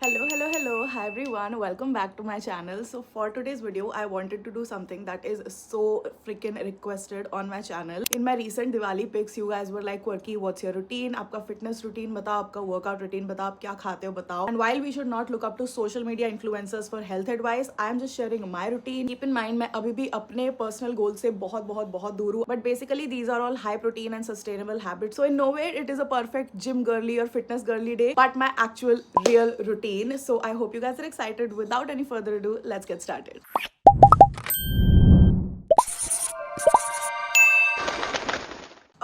Hello. Hi everyone. Welcome back to my channel. So for today's video, I wanted to do something that is so freaking requested on my channel. In my recent Diwali pics, you guys were like, "Quirky, what's your routine? आपका fitness routine बताओ, आपका workout routine बताओ, आप क्या खाते हो बताओ." And while we should not look up to social media influencers for health advice, I am just sharing my routine. Keep in mind, मैं अभी भी अपने personal goal से बहुत दूर हूँ. But basically, these are all high protein and sustainable habits. So in no way it is a perfect gym girly or fitness girly day, but my actual real routine. So I hope you guys are excited. Without any further ado, let's get started.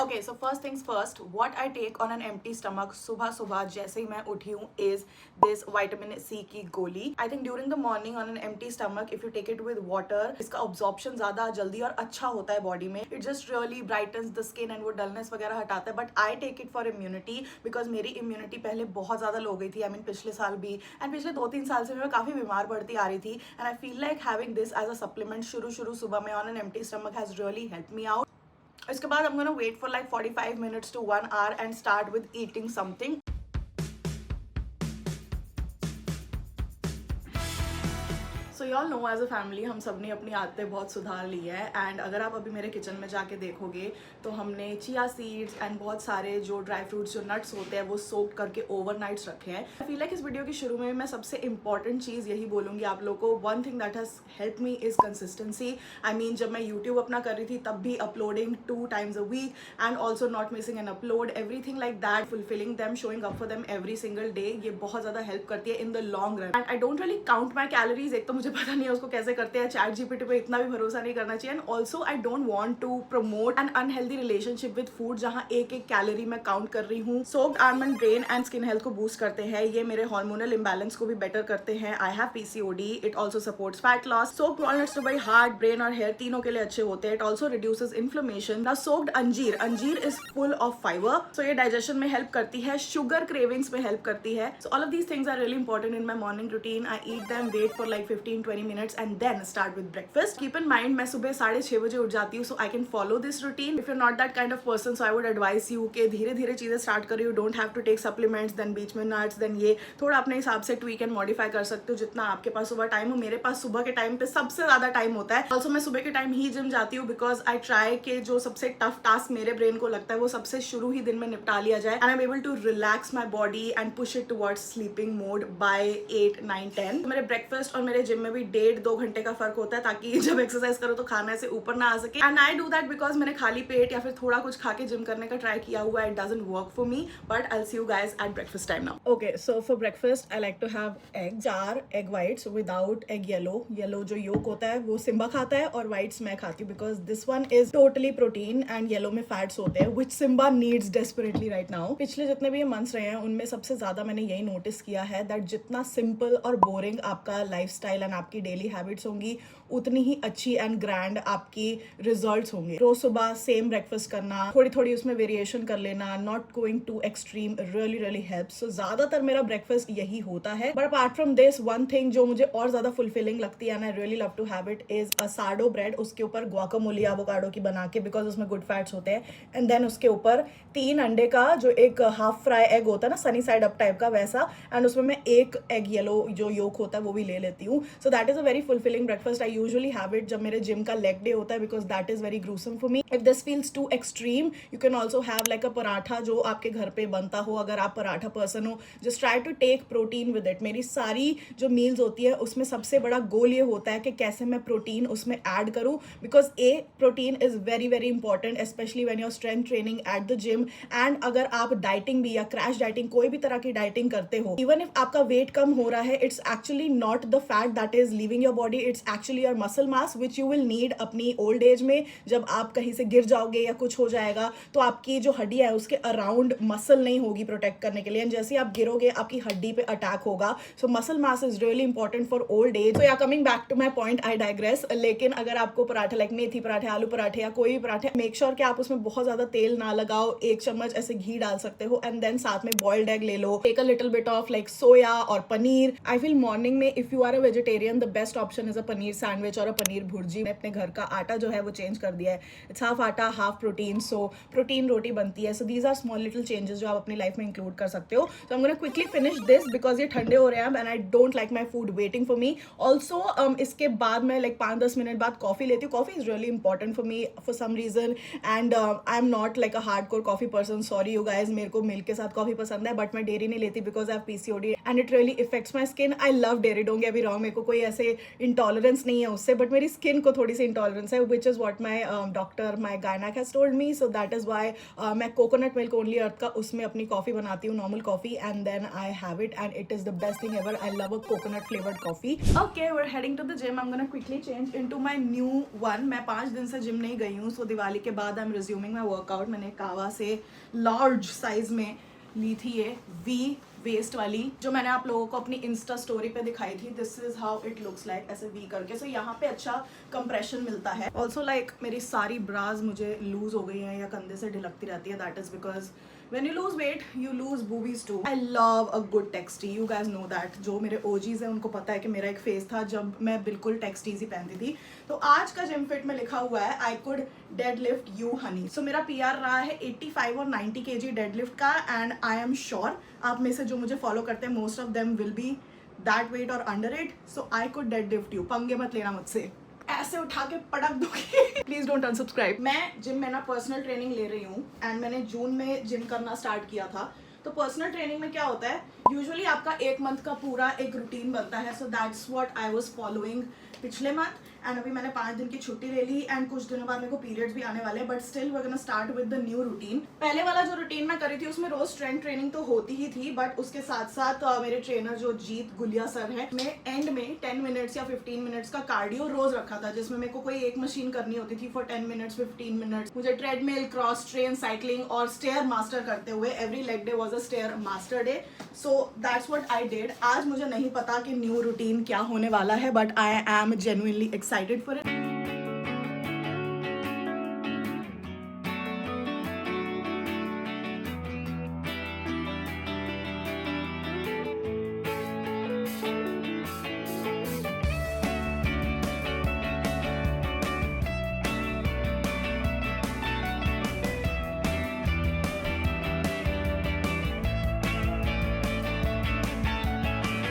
Okay, so first things first, what I take on an empty stomach सुबह जैसे ही मैं उठी हूँ is this vitamin C की गोली. I think during the morning on an empty stomach, if you take it with water, इसका absorption ज़्यादा जल्दी और अच्छा होता है body में. It just really brightens the skin and वो dullness वगैरह हटाता है. But I take it for immunity because मेरी immunity पहले बहुत ज़्यादा लो गई थी. I mean पिछले साल भी and पिछले 2-3 साल से मैं काफ़ी बीमार पड़ती आ रही थी. And I feel like having this as a supplement शुरू सुबह में on an empty stomach has really helped me out. इसके बाद I'm gonna wait for like 45 minutes to 1 hour and start with eating something. So you all know as a family हम सब ने अपनी आदतें बहुत सुधार ली है. एंड अगर आप अभी मेरे किचन में जाके देखोगे तो हमने चिया सीड्स एंड बहुत सारे जो ड्राई फ्रूट्स जो नट्स होते हैं वो सोक करके ओवरनाइट्स रखे हैं. आई फील लाइक इस वीडियो के शुरू में मैं सबसे इंपॉर्टेंट चीज़ यही बोलूँगी आप लोगों को. One thing that has help me is consistency. I mean जब मैं यूट्यूब अपना कर रही थी तब भी uploading 2 times a week and also not missing an upload, everything like that, fulfilling them, showing up for them every single day. ये बहुत ज़्यादा हेल्प करती है in the long run. And I don't really count my calories. एक तो मुझे पता नहीं है उसको कैसे करते हैं. चैट जीपीटी पे इतना भी भरोसा नहीं करना चाहिए. And also I don't want to promote an unhealthy relationship with food जहां एक कैलोरी मैं काउंट कर रही हूँ. Soaked almond brain and skin health को बूस्ट करते हैं. ये मेरे हार्मोनल इंबैलेंस को भी बेटर करते हैं. I have PCOD. It also supports fat loss. Soaked walnuts तो भाई हार्ट, ब्रेन और हेयर तीनों के लिए अच्छे होते हैं. It also reduces inflammation. The soaked अंजीर इज फुल ऑफ फाइबर. सो ये डाइजेशन में हेल्प करती है, शुगर क्रेविंग्स में हेल्प करती है. So all of these things are really important in my morning routine. I eat them, wait for like 15-20 minutes and then start with breakfast. Keep in mind मैं सुबह 6:30 बजे उठ जाती हूँ, so I can follow this routine. If you're not that kind of person, so I would advise you कि धीरे चीजें start करो. You don't have to take supplements, then बीच में nuts, then ये थोड़ा अपने हिसाब से tweak and modify कर सकते हो जितना आपके पास सुबह टाइम हो. मेरे पास सुबह के टाइम पे सबसे ज्यादा टाइम होता है. ऑल्सो मैं सुबह के टाइम ही जिम जाती हूँ बिकॉज आई ट्राई के जो सबसे टफ टास्क मेरे ब्रेन को लगता है वो सबसे शुरू ही दिन में निपटा लिया जाए. And I am able to relax my body and push it towards sleeping mode by 8, 9, 10. मेरे ब्रेकफास्ट और मेरे जिम में भी 1.5-2 घंटे का फर्क होता है ताकि जब एक्सरसाइज करो तो खाना से ऊपर ना आ सके. And I do that because मैंने खाली पेट या फिर थोड़ा कुछ खा के जिम करने का ट्राई किया हुआ. It doesn't work for me, but I see you guys at breakfast time now. Okay, so for breakfast I like to have egg, 4 egg whites without egg yellow जो योक होता है वो Simba खाता है और whites मैं खाती हूँ because this one is totally protein and yellow में फैट्स होते हैं which Simba needs desperately right now. पिछले जितने भी ये मंथ्स रहे हैं उनमें सबसे ज्यादा मैंने यही नोटिस किया है दैट जितना सिंपल और बोरिंग आपका लाइफस्टाइल एंड आपकी डेली हैबिट्स होंगी उतनी ही अच्छी एंड ग्रैंड आपकी रिजल्ट्स होंगे. रोज सुबह सेम ब्रेकफास्ट करना, थोड़ी उसमें वेरिएशन कर लेना, not going to extreme, really helps. So ज्यादातर मेरा ब्रेकफास्ट यही होता है. But apart from this one thing जो मुझे और ज्यादा फुलफिलिंग लगती है and I really love to have it is a sourdough bread. उसके ऊपर गुआकामोली एवोकाडो की बना के बिकॉज उसमें गुड फैट्स होते हैं. एंड देन उसके ऊपर 3 अंडे का जो एक हाफ फ्राई एग होता है ना, सनी साइड अप टाइप का वैसा, एंड उसमें मैं 1 एग येलो जो योक होता है वो भी ले लेती हूँ. So that is a very fulfilling breakfast. I usually have it जब मेरे जिम का लेग डे होता है because that is very gruesome for me. If this feels too extreme you can also have like a paratha जो आपके घर पे बनता हो. अगर आप पराठा पर्सन हो, just try to take protein with it. मेरी सारी जो मील्स होती है उसमें सबसे बड़ा गोल ये होता है कि कैसे मैं प्रोटीन उसमें ऐड करूं because protein is very important specially when you're strength training at the gym. And अगर आप डाइटिंग भी या क्रैश डाइटिंग कोई भी तरह की डाइटिंग करते हो, इवन इफ आपका वेट कम हो रहा है, it's actually not the fat that is leaving your body, it's actually your muscle mass which you will need अपनी ओल्ड एज में. जब आप कहीं से गिर जाओगे या कुछ हो जाएगा तो आपकी जो हड्डी है उसके अराउंड मसल नहीं होगी प्रोटेक्ट करने के लिए. एंड जैसे आप गिरोगे आपकी हड्डी पे अटैक होगा. So muscle mass is really important for old age. So yeah coming back to my point, I digress. लेकिन अगर आपको पराठे लाइक मेथी पराठे, आलू पराठे या कोई भी पराठे, मेक श्योर कि आप उसमें बहुत ज्यादा तेल ना लगाओ. 1 चम्मच ऐसे घी डाल सकते हो एंड देन साथ में बॉइल्ड एग ले लो. Take a little bit of like soya और पनीर. आई फील मॉर्निंग में if you are a vegetarian vegetarian, the best option is a paneer sandwich और अ पनीर भुर्जी। मैं अपने घर का आटा जो है वो चेंज कर दिया है, it's half atta half protein, so protein रोटी बनती है। So these are small little changes जो आप अपनी लाइफ में इंक्लूड कर सकते हो। So I am gonna quickly finish this because ये ठंडे हो रहे हैं and I don't like my food waiting for me. Also इसके बाद मैं लाइक 5-10 मिनट बाद कॉफी लेती हूँ। Coffee is really important for me for some reason and I am not like a hardcore coffee person, sorry you guys, मेरे को milk के साथ कॉफी पसंद है बट मैं डेयरी नहीं लेती because I have PCOD and it really effects my skin. I love dairy, don't get me wrong, मेरे को कोई ऐसे इंटॉलरेंस नहीं है उससे, बट मेरी स्किन को थोड़ी सी इंटॉलरेंस है, which is what my doctor my gynaec has told me. So that is why मैं कोकोनट मिल्क ओनली अर्थ का उसमें अपनी कॉफी बनाती हूँ, normal coffee, and then I have it and it is the best thing ever. I love a coconut flavoured coffee. Okay, we are heading to the gym. I am gonna quickly change into my new one. मैं 5 दिन से gym नहीं गई हूँ, सो दिवाली के बाद I am resuming my workout. मैंने कावा से लार्ज साइज में ली थी ये वी वेस्ट वाली, जो मैंने आप लोगों को अपनी इंस्टा स्टोरी पे दिखाई थी। This is how it looks like, ऐसे वी करके। सो यहाँ पे अच्छा कंप्रेशन मिलता है। ऑल्सो लाइक मेरी सारी ब्राज मुझे लूज हो गई है या कंधे से ढिलकती रहती है, that is because when you lose weight you lose boobies too. I love a good texty, you guys know that. जो मेरे OGs हैं उनको पता है कि मेरा एक फेज था जब मैं बिल्कुल टेक्सटीज ही पहनती थी। तो आज का जिम फिट में लिखा हुआ है I could deadlift you honey. So मेरा PR रहा है 85 और 90 kg डेडलिफ्ट का एंड I am sure आप में से जो मुझे फॉलो करते हैं most of them will be that weight or under it. So I could deadlift you. पंगे मत लेना मुझसे, ऐसे उठा के पटक दूंगी। Please don't unsubscribe. मैं जिम में ना पर्सनल ट्रेनिंग ले रही हूँ एंड मैंने जून में जिम करना स्टार्ट किया था। तो पर्सनल ट्रेनिंग में क्या होता है, यूजुअली आपका 1 मंथ का पूरा एक रूटीन बनता है। सो that's what I was following पिछले मंथ एंड अभी मैंने 5 दिन की छुट्टी ले ली एंड कुछ दिनों बाद मेरे को पीरियड्स भी आने वाले हैं, but still we are gonna start with the new routine. पहले वाला जो रूटीन मैं करी थी उसमें रोज स्ट्रेंथ ट्रेनिंग तो होती ही थी, बट उसके साथ साथ मेरे ट्रेनर जो जीत गुलिया सर है, मैं एंड में 10 मिनट्स या 15 मिनट्स का कार्डियो रोज रखा था, जिसमें मेरे को कोई एक मशीन करनी होती थी फॉर 10 मिनट्स 15 मिनट्स। मुझे ट्रेडमिल, क्रॉस ट्रेन, साइकिलिंग और स्टेयर मास्टर करते हुए every leg day was a stair master day. So that's what I did. आज मुझे नहीं पता कि न्यू रूटीन क्या होने वाला है, but I am genuinely excited for it.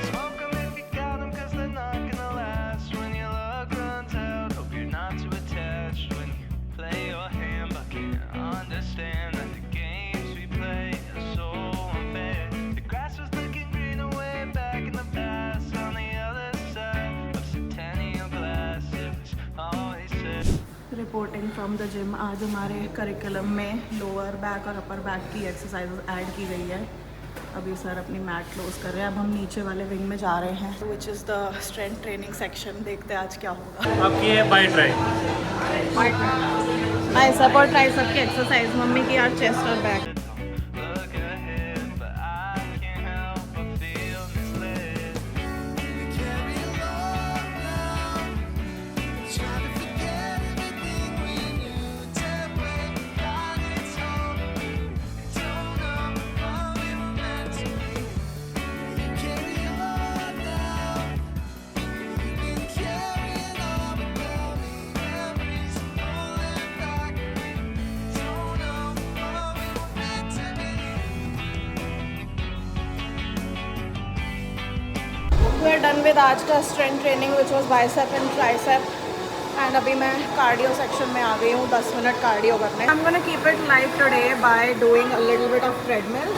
Smoke 'em if you got 'em 'cause they're not gonna last. When your luck runs out, hope you're not too attached. When you play your hand but can't understand that the games we play are so unfair. The grass was looking greener way back in the past. On the other side of Centennial Glass, it was always said. Reporting from the gym. आज हमारे curriculum में lower back और upper back की exercise add की गई है। अभी sir अपनी मैट क्लोज कर रहे हैं, अब हम नीचे वाले विंग में जा रहे हैं, which is the strength training section. देखते हैं आज क्या होगा। आपकी है बाई ट्राई। बाइसेप और ट्राइसेप की एक्सरसाइज, मम्मी की आज चेस्ट और back. Look ahead, but I can't help but feel misled. Carry along now, trying to forget everything we knew. Dead weight, God, it's home. Don't know what we were meant to be. Carry on now, you've been carrying on without me. Memories rolling back. Don't know what we were meant to be. We are done with आज का strength training which was bicep and tricep and अभी मैं cardio section में आ गई हूँ 10 minute cardio करने। आई am gonna keep it light today by doing a little bit of treadmill,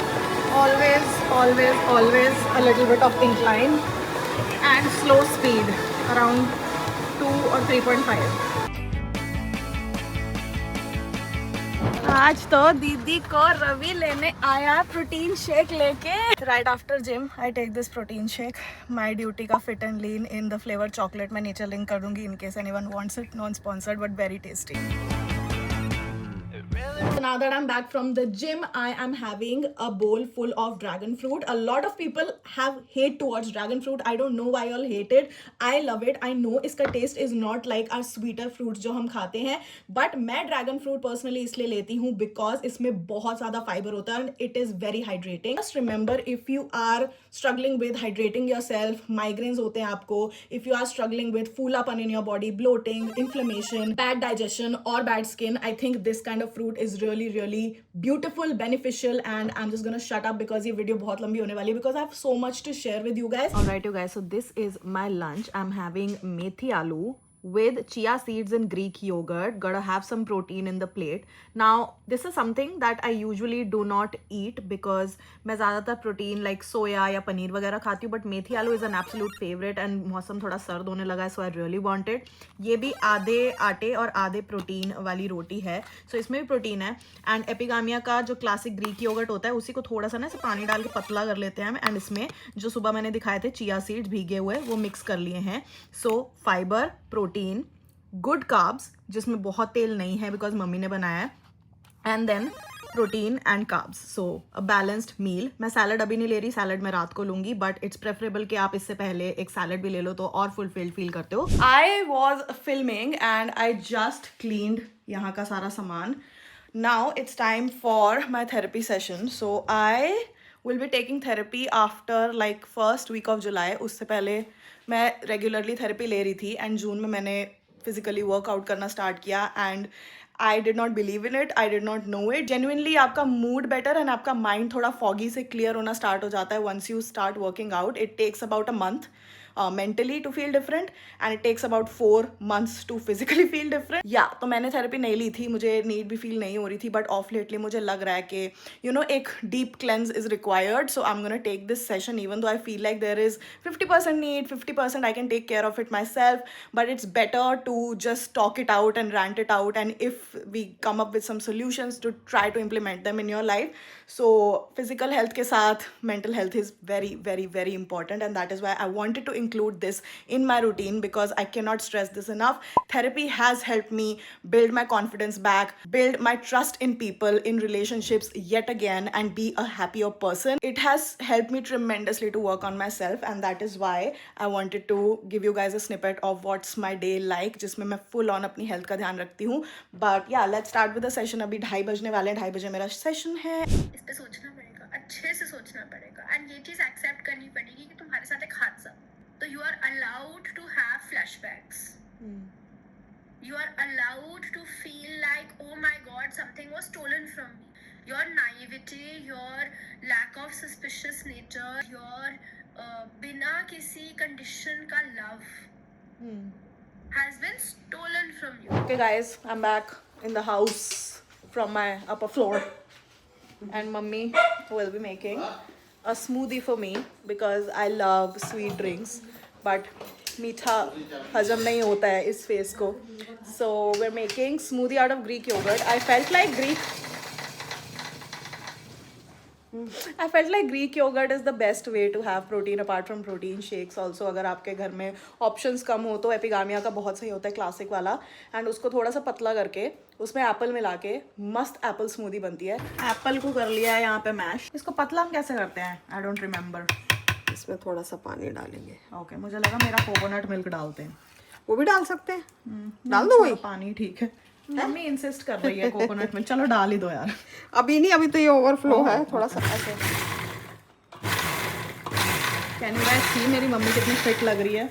always a little bit of incline and slow speed around 2 और 3.5। आज तो दीदी को रवि लेने आया प्रोटीन शेक लेके। Right after gym I take this protein shake. My duty का fit and lean in the flavour chocolate मैं नीचे लिंक कर दूंगी in case anyone wants it. Non sponsored but very tasty. So now that I'm back from the gym, I am having a bowl full of dragon fruit. A lot of people have hate towards dragon fruit. I don't know why y'all hate it. I love it. I know इसका taste is not like our sweeter fruits जो हम खाते हैं, but मैं dragon fruit personally इसलिए लेती हूँ because इसमें बहुत ज़्यादा fiber होता है and it is very hydrating. Just remember, if you are struggling with hydrating yourself, migraines होते हैं आपको, if you are struggling with फूलापन in your body, bloating, inflammation, bad digestion or bad skin, I think this kind of fruit is really beautiful, beneficial, and I'm just gonna shut up because ये video बहुत लंबी होने वाली है because I have so much to share with you guys. Alright you guys, so this is my lunch. I'm having methi aloo with chia seeds and Greek yogurt. Gotta have some protein in the plate. Now this is something that I usually do not eat because मैं ज़्यादातर protein like soya या पनीर वगैरह खाती हूँ, but मेथी आलू is an absolute favorite and मौसम थोड़ा सर्द होने लगा है, so I really want it. ये भी आधे आटे और आधे प्रोटीन वाली रोटी है, so इसमें भी प्रोटीन है. एंड एपिगामिया का जो क्लासिक ग्रीक योगर्ट होता है उसी को थोड़ा सा ना इसे पानी डाल के पतला कर लेते हैं हम, एंड इसमें जो सुबह मैंने दिखाए थे चिया सीड्स भीगे हुए वो मिक्स कर लिए हैं. सो फाइबर, प्रोटीन, गुड कार्ब्स जिसमें बहुत तेल नहीं है बिकॉज मम्मी ने बनाया है, and then protein and carbs. So a balanced meal. मैं सैलड अभी नहीं ले रही, सैलड मैं रात को लूंगी, बट इट्स प्रेफरेबल कि आप इससे पहले एक सैलड भी ले लो तो और फुलफिल्ड फील करते हो. I was filming and I just cleaned यहाँ का सारा सामान. Now it's time for my therapy session. So I will be taking therapy after like first week of July. उससे पहले मैं रेगुलरली थेरेपी ले रही थी एंड जून में मैंने फिजिकली वर्कआउट करना स्टार्ट किया and I did not believe in it, I did not know it. Genuinely आपका मूड बेटर एंड आपका माइंड थोड़ा फॉगी से क्लियर होना स्टार्ट हो जाता है once you start working out. It takes about a month mentally to feel different and it takes about 4 months to physically feel different. तो मैंने थेरेपी नहीं ली थी, मुझे नीड भी फील नहीं हो रही थी, बट ऑफ लेटली मुझे लग रहा है कि यू नो एक deep cleanse is required. So I am gonna take this session even though I feel like there is 50% need, 50% I can take care of it myself, but it's better to just talk it out and rant it out and if we come up with some solutions to try to implement them in your life. So physical health के साथ mental health is very important and that is why I wanted to include this in my routine because I cannot stress this enough. Therapy has helped me build my confidence back, build my trust in people, in relationships yet again, and be a happier person. It has helped me tremendously to work on myself and that is why I wanted to give you guys a snippet of what's my day like जिसमें मैं full on अपनी health का ध्यान रखती हूँ. But yeah, let's start with the session. अभी 2:30 बजने वाले हैं, 2:30 बजे मेरा सेशन है. इस पे सोचना पड़ेगा, अच्छे से सोचना पड़ेगा एंड ये चीज़ एक्सेप्ट करनी पड़ेगी कि तुम्हारे साथ एक हादसा, तो you are allowed to have flashbacks, you are allowed to feel like oh my god something was stolen from me. Your naivety, your lack of suspicious nature, your बिना किसी कंडीशन का love has been stolen from you. Okay guys, I'm back in the house from my upper floor and mummy will be making a smoothie for me because I love sweet drinks but मीठा हजम नहीं होता है इस face को. So we're making smoothie out of Greek yogurt. I felt like Greek yogurt is the best way to have protein apart from protein shakes also. अगर आपके घर में options कम हो तो एपिगामिया का बहुत सही होता है क्लासिक वाला, एंड उसको थोड़ा सा पतला करके उसमें एप्पल मिला के मस्त एप्पल स्मूदी बनती है. एप्पल को कर लिया है यहाँ पे मैश. इसको पतला हम कैसे करते हैं? I don't remember. इसमें थोड़ा सा पानी डालेंगे. ओके मुझे लगा मेरा कोकोनट मिल्क डालते हैं. वो भी डाल सकते हैं. डाल दो वही पानी. ठीक है, मम्मी इंसिस्ट कर रही है कोकोनट मिल्क. चलो डाल ही दो यार. अभी नहीं, अभी तो ये ओवरफ्लो है थोड़ा सा ऐसे. कैन यू गाइस सी मेरी मम्मी कितनी फिट लग रही है?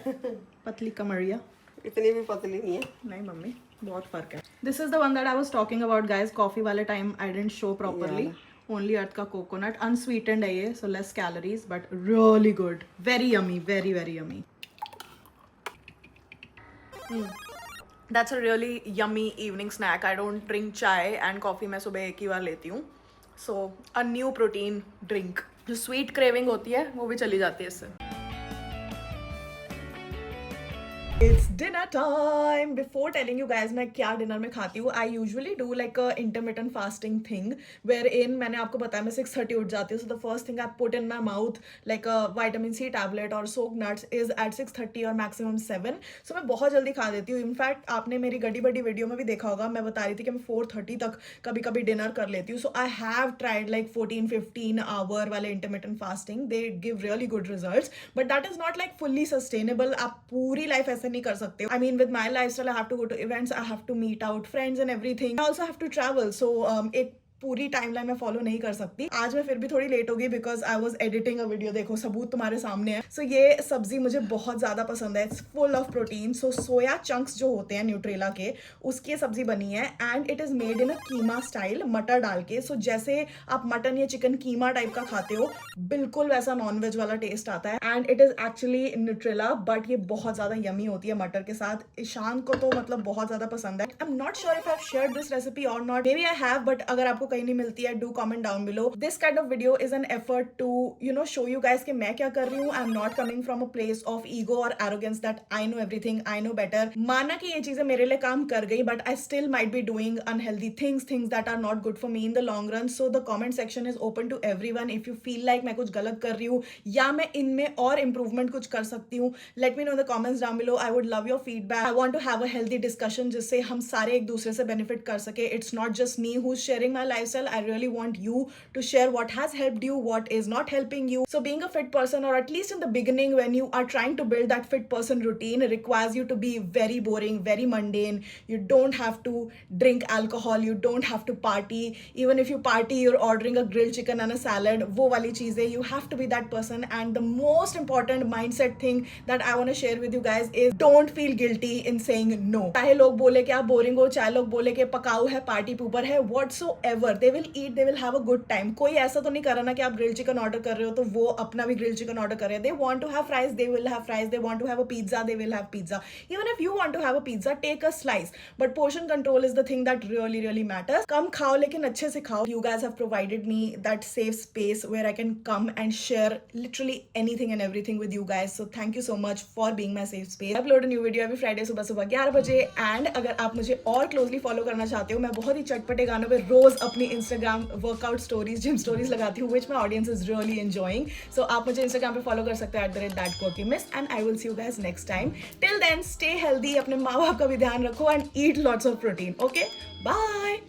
पतली कमरिया. इतनी भी पतली नहीं है. नहीं मम्मी, बहुत फर्क है. This is the one that I was talking about guys. Coffee वाले time I didn't show properly. Only Earth का कोकोनट, अनस्वीटेंड है ये, so less calories but really good. Very yummy, very yummy. That's a really yummy evening snack. I don't drink chai and coffee मैं सुबह एक ही बार लेती हूँ. So a new protein drink. जो sweet craving होती है वो भी चली जाती है इससे. It's dinner time. Before telling you guys मैं क्या डिनर में खाती हूँ, I usually do like a intermittent fasting thing wherein मैंने आपको बताया मैं 6:30 उठ जाती हूँ. So the first thing I put in my mouth like a vitamin C tablet or soaked nuts is at 6:30 or maximum 7. So मैं बहुत जल्दी खा देती हूँ. इनफैक्ट आपने मेरी गड़ी बड़ी वीडियो में भी देखा होगा, मैं बता रही थी कि मैं 4:30 तक कभी कभी डिनर कर लेती हूँ. So I have tried like 14-15 hour वाले intermittent fasting. They give really good results but that is not like fully sustainable. आप पूरी लाइफ ऐसे नहीं कर सकते. I mean with my lifestyle I have to go to events, I have to meet out friends and everything. I also have to travel. So एक पूरी timeline मैं follow नहीं कर सकती। आज मैं फिर भी थोड़ी लेट हो गई because I was editing a video. देखो सबूत तुम्हारे सामने है। सो ये सब्जी मुझे बहुत ज़्यादा पसंद है। It's full of protein. So soya chunks जो होते हैं न्यूट्रेला के, उसकी ये सब्जी बनी है and it is made in a keema style, मटर डाल के। सो जैसे आप मटन या चिकन कीमा टाइप का खाते हो, बिल्कुल वैसा नॉनवेज वाला टेस्ट आता है and it is actually Nutrela, but ये बहुत ज़्यादा यमी होती है मटर के साथ। ईशान को तो मतलब बहुत ज़्यादा पसंद है। I am not sure if I have shared this recipe or not, maybe I have, but अगर आपको कहीं नहीं मिलती है, do comment down below. This kind of video is an effort to show you guys कि मैं क्या कर रही हूँ। I am not coming from a place of ego or arrogance that I know everything, I know better. माना कि ये चीजें मेरे लिए काम कर गई, but I still might be doing unhealthy things that are not good for me in the long run. So the comment section is open to everyone. If you feel like मैं कुछ गलत कर रही हूँ या मैं इनमें और इंप्रूवमेंट कुछ कर सकती हूँ, let me know in the comments down below. I would love your feedback. I want to have a healthy discussion जिससे हम सारे एक दूसरे से बेनिफिट कर सके। It's not just me who is sharing my lifestyle. I really want you to share what has helped you, what is not helping you. So being a fit person, or at least in the beginning when you are trying to build that fit person routine, requires you to be very boring, very mundane. You don't have to drink alcohol, you don't have to party. Even if you party, you're ordering a grilled chicken and a salad, wo wali cheeze. You have to be that person. And the most important mindset thing that I want to share with you guys is don't feel guilty in saying no. चाहे लोग बोले कि आप boring हो, चाहे लोग बोले कि पकाऊ है, पार्टी पूपर है, whatsoever, they will eat, they will have a good time. कोई ऐसा तो नहीं कर रहा ना कि आप ग्रिल चिकन ऑर्डर कर रहे हो तो वो अपना भी ग्रिल चिकन ऑर्डर कर रहे हैं। They want to have fries, they will have fries. They want to have a pizza, they will have pizza. Even if you want to have a pizza, take a slice, but portion control is the thing that really really matters. कम खाओ लेकिन अच्छे से खाओ। You guys have provided me that safe space where I can come and share literally anything and everything with you guys. So thank you so much for being my safe space. Upload new video every Friday सुबह सुबह 11 बजे। And अगर आप मुझे और closely follow करना चाहते हो, मैं बहुत ही चटपटे गानों पे रोज अपनी Instagram workout stories, gym stories लगाती हूँ, which my audience is really enjoying. So आप मुझे Instagram पे follow कर सकते हो @thatquirkymiss, and I will see you guys next time. Till then, stay healthy, अपने माँ बाप का भी ध्यान रखो and eat lots of protein. Okay? Bye!